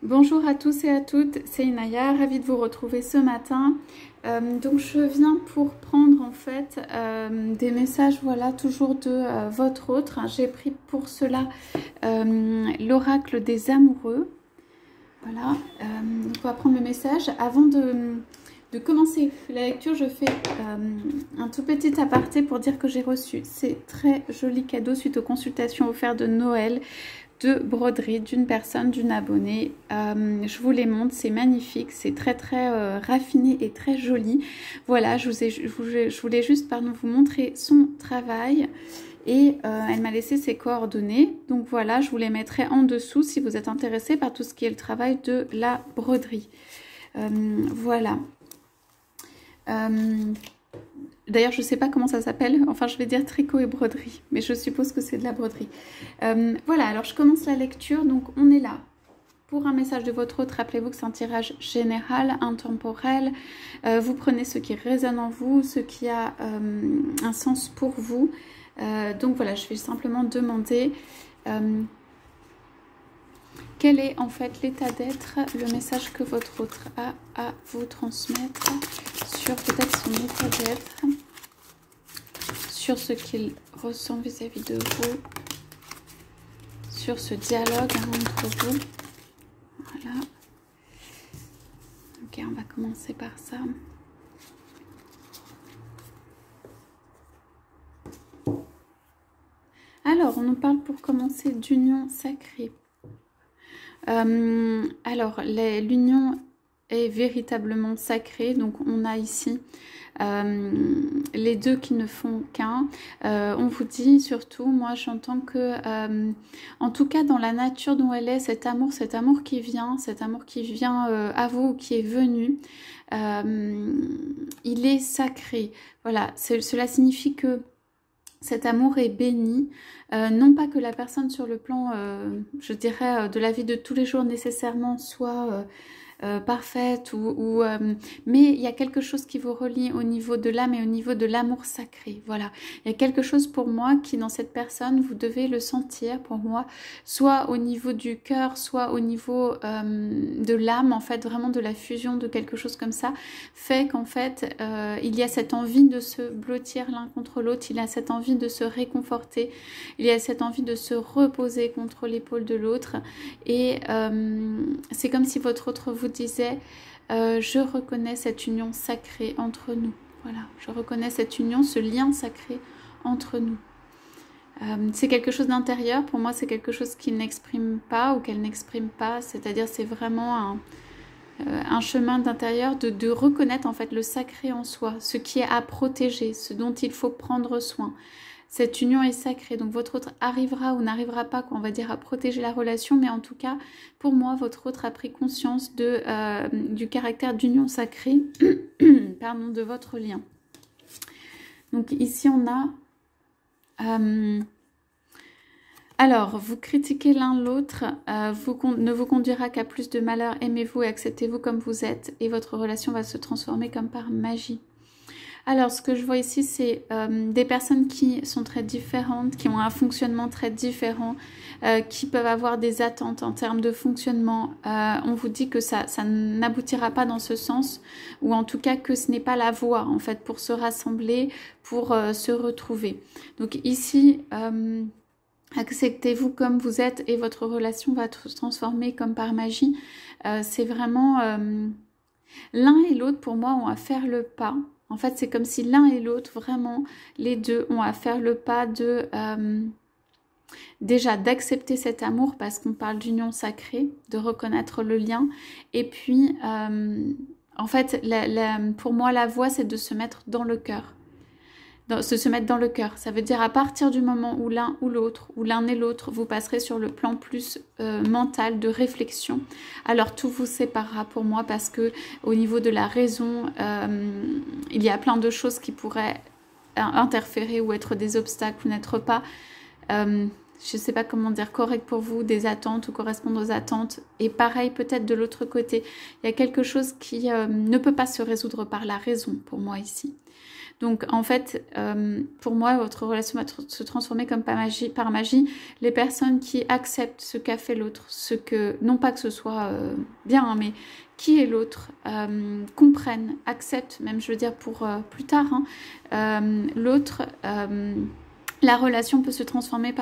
Bonjour à tous et à toutes, c'est Inaya, ravie de vous retrouver ce matin. Donc je viens pour prendre en fait des messages, voilà, toujours de votre autre. J'ai pris pour cela l'oracle des amoureux. Voilà, on va prendre le message. Avant de commencer la lecture, je fais un tout petit aparté pour dire que j'ai reçu ces très jolis cadeaux suite aux consultations offertes de Noël de broderie d'une personne, d'une abonnée. Je vous les montre, c'est magnifique, c'est très raffiné et très joli. Voilà, je voulais juste vous montrer son travail. Et elle m'a laissé ses coordonnées. Donc voilà, je vous les mettrai en dessous si vous êtes intéressé par tout ce qui est le travail de la broderie. Voilà. D'ailleurs, je ne sais pas comment ça s'appelle. Enfin, je vais dire tricot et broderie. Mais je suppose que c'est de la broderie. Voilà, alors je commence la lecture. Donc, on est là. Pour un message de votre autre, rappelez-vous que c'est un tirage général, intemporel. Vous prenez ce qui résonne en vous, ce qui a un sens pour vous. Donc voilà, je vais simplement demander quel est en fait l'état d'être, le message que votre autre a à vous transmettre sur peut-être son état d'être, sur ce qu'il ressent vis-à-vis de vous, sur ce dialogue entre vous. Voilà. Ok, on va commencer par ça. Alors, on nous parle pour commencer d'union sacrée. Alors, l'union est véritablement sacrée. Donc, on a ici les deux qui ne font qu'un. On vous dit surtout, moi j'entends que, en tout cas dans la nature dont elle est, cet amour qui vient à vous, qui est venu, il est sacré. Voilà, cela signifie que cet amour est béni, non pas que la personne sur le plan, je dirais, de la vie de tous les jours nécessairement soit parfaite, mais il y a quelque chose qui vous relie au niveau de l'âme et au niveau de l'amour sacré. Voilà, il y a quelque chose pour moi qui dans cette personne, vous devez le sentir pour moi, soit au niveau du cœur, soit au niveau de l'âme, en fait, vraiment de la fusion de quelque chose comme ça, fait qu'en fait, il y a cette envie de se blottir l'un contre l'autre, il y a cette envie de se réconforter, il y a cette envie de se reposer contre l'épaule de l'autre, et c'est comme si votre autre vous disait je reconnais cette union sacrée entre nous. Voilà, je reconnais cette union, ce lien sacré entre nous. C'est quelque chose d'intérieur. Pour moi, c'est quelque chose qu'il n'exprime pas ou qu'elle n'exprime pas. C'est-à-dire, c'est vraiment un chemin d'intérieur de reconnaître en fait le sacré en soi, ce qui est à protéger, ce dont il faut prendre soin. Cette union est sacrée, donc votre autre arrivera ou n'arrivera pas, on va dire, à protéger la relation, mais en tout cas, pour moi, votre autre a pris conscience du caractère d'union sacrée pardon, de votre lien. Donc ici, on a... alors, vous critiquez l'un l'autre, ne vous conduira qu'à plus de malheur, aimez-vous et acceptez-vous comme vous êtes, et votre relation va se transformer comme par magie. Alors, ce que je vois ici, c'est des personnes qui sont très différentes, qui ont un fonctionnement très différent, qui peuvent avoir des attentes en termes de fonctionnement. On vous dit que ça n'aboutira pas dans ce sens, ou en tout cas que ce n'est pas la voie, en fait, pour se rassembler, pour se retrouver. Donc ici... acceptez-vous comme vous êtes et votre relation va se transformer comme par magie. C'est vraiment... l'un et l'autre, pour moi, ont à faire le pas. En fait, c'est comme si l'un et l'autre, vraiment, les deux ont à faire le pas de... déjà, d'accepter cet amour parce qu'on parle d'union sacrée, de reconnaître le lien. Et puis, en fait, pour moi, la voie, c'est de se mettre dans le cœur. Se mettre dans le cœur. Ça veut dire à partir du moment où l'un ou l'autre, ou l'un et l'autre, vous passerez sur le plan plus mental, de réflexion, alors tout vous séparera pour moi parce que au niveau de la raison, il y a plein de choses qui pourraient interférer ou être des obstacles ou n'être pas, je ne sais pas comment dire, correct pour vous, des attentes ou correspondre aux attentes. Et pareil peut-être de l'autre côté, il y a quelque chose qui ne peut pas se résoudre par la raison pour moi ici. Donc en fait, pour moi, votre relation va se transformer comme par magie. Les personnes qui acceptent ce qu'a fait l'autre, non pas que ce soit bien, hein, mais qui est l'autre, comprennent, acceptent, même je veux dire pour plus tard, hein, l'autre... la relation peut se transformer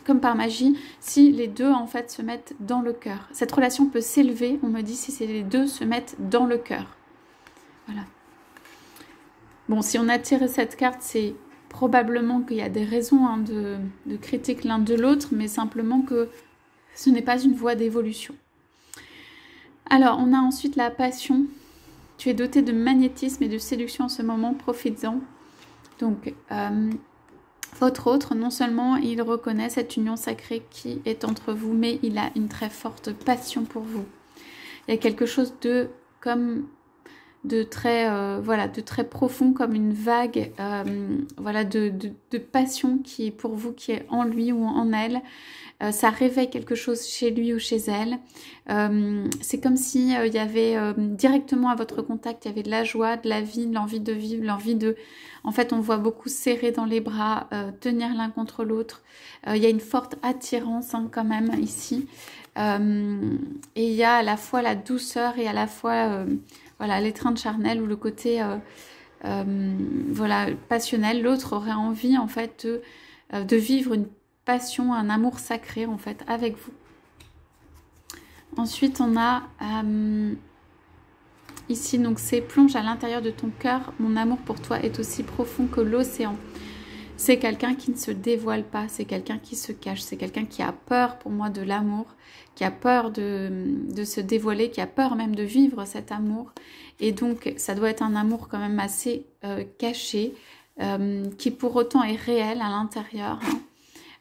comme par magie si les deux en fait se mettent dans le cœur. Cette relation peut s'élever, on me dit, si les deux se mettent dans le cœur. Voilà. Bon, si on a tiré cette carte, c'est probablement qu'il y a des raisons hein, de critique l'un de l'autre, mais simplement que ce n'est pas une voie d'évolution. Alors, on a ensuite la passion. Tu es doté de magnétisme et de séduction en ce moment, profites-en. Donc, votre autre, non seulement il reconnaît cette union sacrée qui est entre vous, mais il a une très forte passion pour vous. Il y a quelque chose de très profond, comme une vague voilà, de passion qui est pour vous, qui est en lui ou en elle. Ça réveille quelque chose chez lui ou chez elle. C'est comme si il y avait directement à votre contact, il y avait de la joie, de la vie, de l'envie de vivre, l'envie de... En fait, on voit beaucoup serrer dans les bras, tenir l'un contre l'autre. Il y a une forte attirance hein, quand même ici. Et il y a à la fois la douceur et à la fois voilà, l'étreinte charnelle ou le côté voilà, passionnel. L'autre aurait envie en fait de vivre une passion, un amour sacré en fait avec vous. Ensuite on a ici donc c'est plonge à l'intérieur de ton cœur, mon amour pour toi est aussi profond que l'océan. C'est quelqu'un qui ne se dévoile pas, c'est quelqu'un qui se cache, c'est quelqu'un qui a peur pour moi de l'amour, qui a peur de se dévoiler, qui a peur même de vivre cet amour. Et donc ça doit être un amour quand même assez caché, qui pour autant est réel à l'intérieur.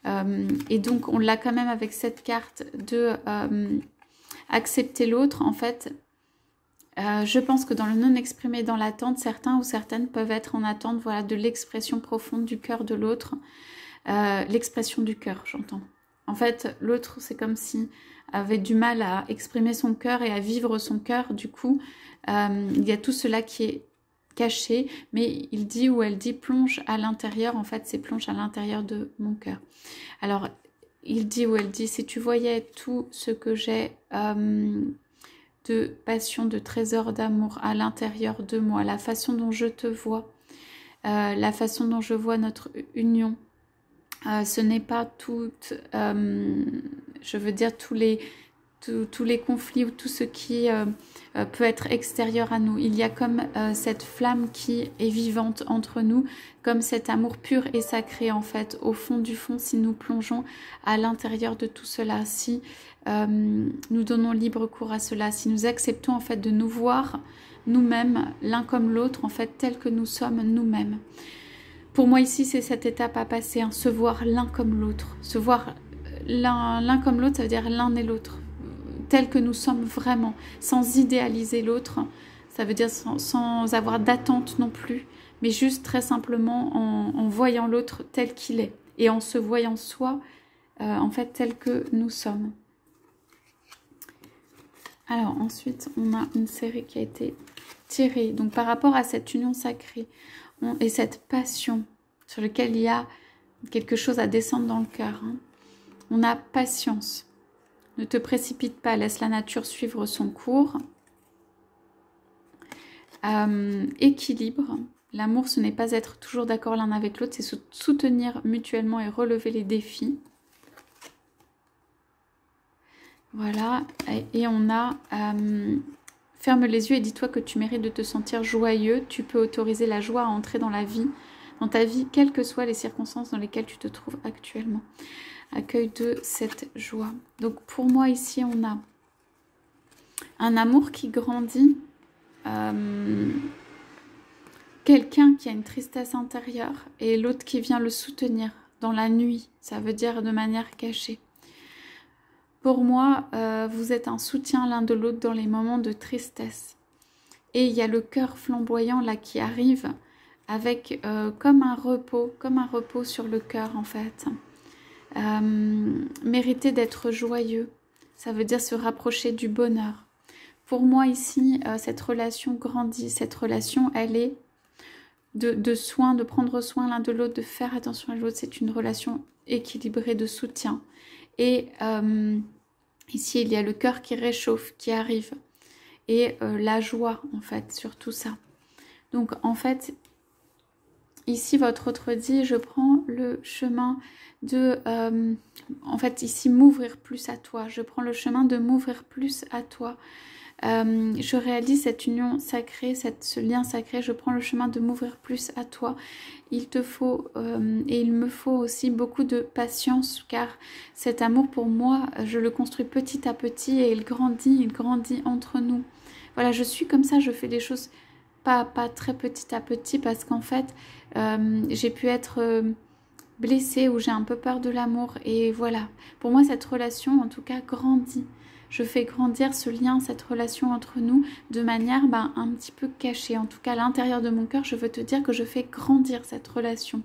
Hein. Et donc on l'a quand même avec cette carte de accepter l'autre en fait. Je pense que dans le non-exprimé, dans l'attente, certains ou certaines peuvent être en attente voilà, de l'expression profonde du cœur de l'autre. L'expression du cœur, j'entends. En fait, l'autre, c'est comme si avait du mal à exprimer son cœur et à vivre son cœur. Du coup, il y a tout cela qui est caché, mais il dit ou elle dit plonge à l'intérieur. En fait, c'est plonge à l'intérieur de mon cœur. Alors, il dit ou elle dit, si tu voyais tout ce que j'ai... de passion, de trésor d'amour à l'intérieur de moi, la façon dont je te vois, la façon dont je vois notre union. Ce n'est pas toutes, je veux dire tous les conflits ou tout ce qui peut être extérieur à nous. Il y a comme cette flamme qui est vivante entre nous, comme cet amour pur et sacré en fait, au fond du fond, si nous plongeons à l'intérieur de tout cela, si nous donnons libre cours à cela, si nous acceptons en fait de nous voir nous-mêmes, l'un comme l'autre, en fait, tel que nous sommes nous-mêmes. Pour moi ici, c'est cette étape à passer, hein, se voir l'un comme l'autre. Se voir l'un comme l'autre, ça veut dire l'un et l'autre, tel que nous sommes vraiment, sans idéaliser l'autre. Ça veut dire sans avoir d'attente non plus, mais juste très simplement en voyant l'autre tel qu'il est. Et en se voyant soi, en fait, tel que nous sommes. Alors ensuite, on a une série qui a été tirée. Donc par rapport à cette union sacrée et cette passion sur laquelle il y a quelque chose à descendre dans le cœur, hein, on a patience. Ne te précipite pas, laisse la nature suivre son cours. Équilibre. L'amour, ce n'est pas être toujours d'accord l'un avec l'autre, c'est se soutenir mutuellement et relever les défis. Voilà, et on a ferme les yeux et dis-toi que tu mérites de te sentir joyeux. Tu peux autoriser la joie à entrer dans ta vie, quelles que soient les circonstances dans lesquelles tu te trouves actuellement. Accueil de cette joie. Donc pour moi ici, on a un amour qui grandit, quelqu'un qui a une tristesse intérieure et l'autre qui vient le soutenir dans la nuit. Ça veut dire de manière cachée. Pour moi, vous êtes un soutien l'un de l'autre dans les moments de tristesse. Et il y a le cœur flamboyant là qui arrive avec comme un repos sur le cœur en fait. Mériter d'être joyeux, ça veut dire se rapprocher du bonheur. Pour moi ici, cette relation grandit. Cette relation, elle est de soin, de prendre soin l'un de l'autre, de faire attention à l'autre. C'est une relation équilibrée de soutien. Et ici, il y a le cœur qui réchauffe, qui arrive. Et la joie, en fait, sur tout ça. Donc, en fait, ici, votre autre dit, je prends le chemin de... en fait, ici, m'ouvrir plus à toi. Je prends le chemin de m'ouvrir plus à toi. Je réalise cette union sacrée, ce lien sacré. Je prends le chemin de m'ouvrir plus à toi. Il te faut et il me faut aussi beaucoup de patience, car cet amour pour moi, je le construis petit à petit et il grandit entre nous. Voilà, je suis comme ça, je fais des choses pas très petit à petit, parce qu'en fait, j'ai pu être blessée ou j'ai un peu peur de l'amour. Et voilà, pour moi, cette relation, en tout cas, grandit. Je fais grandir ce lien, cette relation entre nous de manière un petit peu cachée. En tout cas, à l'intérieur de mon cœur, je veux te dire que je fais grandir cette relation.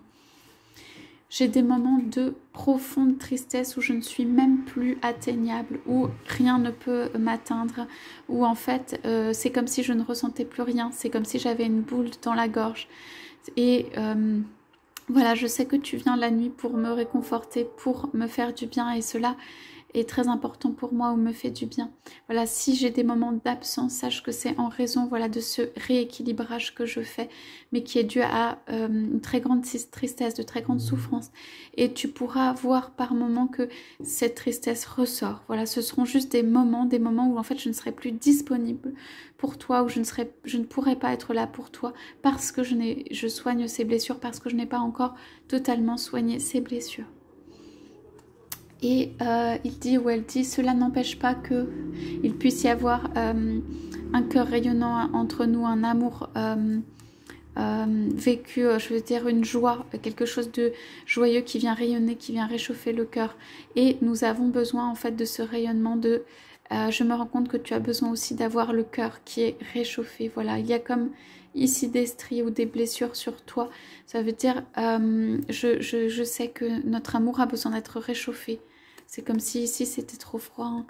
J'ai des moments de profonde tristesse où je ne suis même plus atteignable, où rien ne peut m'atteindre, où en fait, c'est comme si je ne ressentais plus rien. C'est comme si j'avais une boule dans la gorge. Et voilà, je sais que tu viens la nuit pour me réconforter, pour me faire du bien, et cela est très important pour moi, ou me fait du bien. Voilà, si j'ai des moments d'absence, sache que c'est en raison, voilà, de ce rééquilibrage que je fais, mais qui est dû à une très grande tristesse, de très grande souffrance. Et tu pourras voir par moments que cette tristesse ressort. Voilà, ce seront juste des moments où en fait je ne serai plus disponible pour toi, où je ne pourrai pas être là pour toi, parce que je soigne ces blessures, parce que je n'ai pas encore totalement soigné ces blessures. Et il dit, ou elle dit, cela n'empêche pas qu'il puisse y avoir un cœur rayonnant entre nous, un amour vécu, je veux dire une joie, quelque chose de joyeux qui vient rayonner, qui vient réchauffer le cœur. Et nous avons besoin en fait de ce rayonnement de... je me rends compte que tu as besoin aussi d'avoir le cœur qui est réchauffé. Voilà, il y a comme ici des stries ou des blessures sur toi. Ça veut dire, je sais que notre amour a besoin d'être réchauffé. C'est comme si ici c'était trop froid. Hein.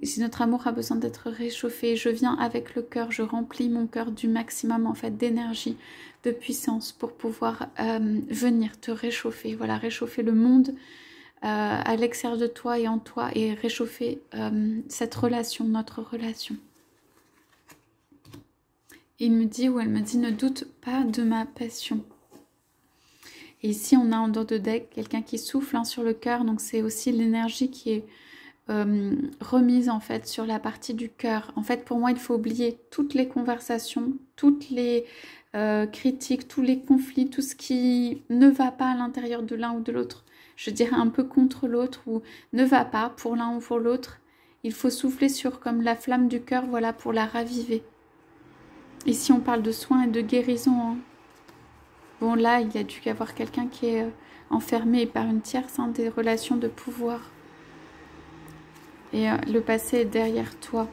Si notre amour a besoin d'être réchauffé, je viens avec le cœur, je remplis mon cœur du maximum en fait d'énergie, de puissance pour pouvoir venir te réchauffer. Voilà, réchauffer le monde à l'extérieur de toi et en toi, et réchauffer cette relation, notre relation. Il me dit, ou elle me dit, ne doute pas de ma passion. Et ici, on a en dos de deck quelqu'un qui souffle sur le cœur. Donc, c'est aussi l'énergie qui est remise en fait sur la partie du cœur. En fait, pour moi, il faut oublier toutes les conversations, toutes les critiques, tous les conflits, tout ce qui ne va pas à l'intérieur de l'un ou de l'autre. Je dirais un peu contre l'autre, ou ne va pas pour l'un ou pour l'autre. Il faut souffler sur comme la flamme du cœur, voilà, pour la raviver. Ici, on parle de soins et de guérison. Hein. Bon, là, il y a dû y avoir quelqu'un qui est enfermé par une tierce, des relations de pouvoir. Et le passé est derrière toi.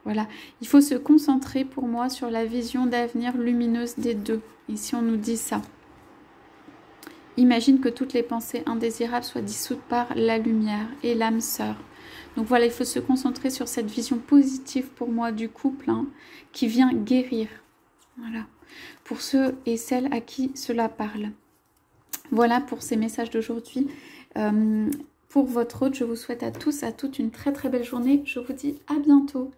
Voilà. Il faut se concentrer pour moi sur la vision d'avenir lumineuse des deux. Ici, on nous dit ça. Imagine que toutes les pensées indésirables soient dissoutes par la lumière et l'âme sœur. Donc voilà, il faut se concentrer sur cette vision positive pour moi du couple qui vient guérir. Voilà. Pour ceux et celles à qui cela parle. Voilà pour ces messages d'aujourd'hui. Pour votre hôte, je vous souhaite à tous, à toutes une très très belle journée. Je vous dis à bientôt.